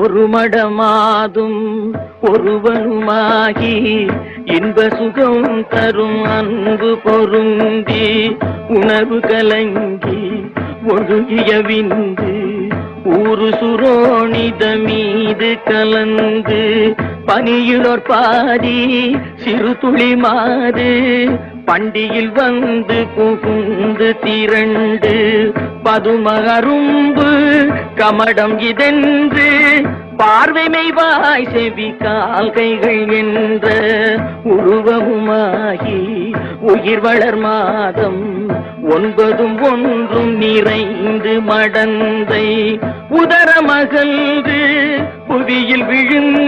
ஒரு மடமாதும் ஒருவனுமாகி இன்ப சுகம் தரும் அன்பு பொருந்தி உணர்வு கலங்கி ஒழுகிய விந்து ஊரு சுரோணித மீது கலந்து பனியுளோர் பாதி சிறு துளி மாறு பண்டியில் வந்து புகுந்து திரண்டு பதும அரும்பு கமடம் இதென்று பார்வை மெய்வாய் செவி கால் கைகள் என்ற உருவமுமாகி உயிர் வளர் மாதம் 9 ஒன்றும் நிறைந்து மடந்தை உதரமகன்று புவியில் விழுந்து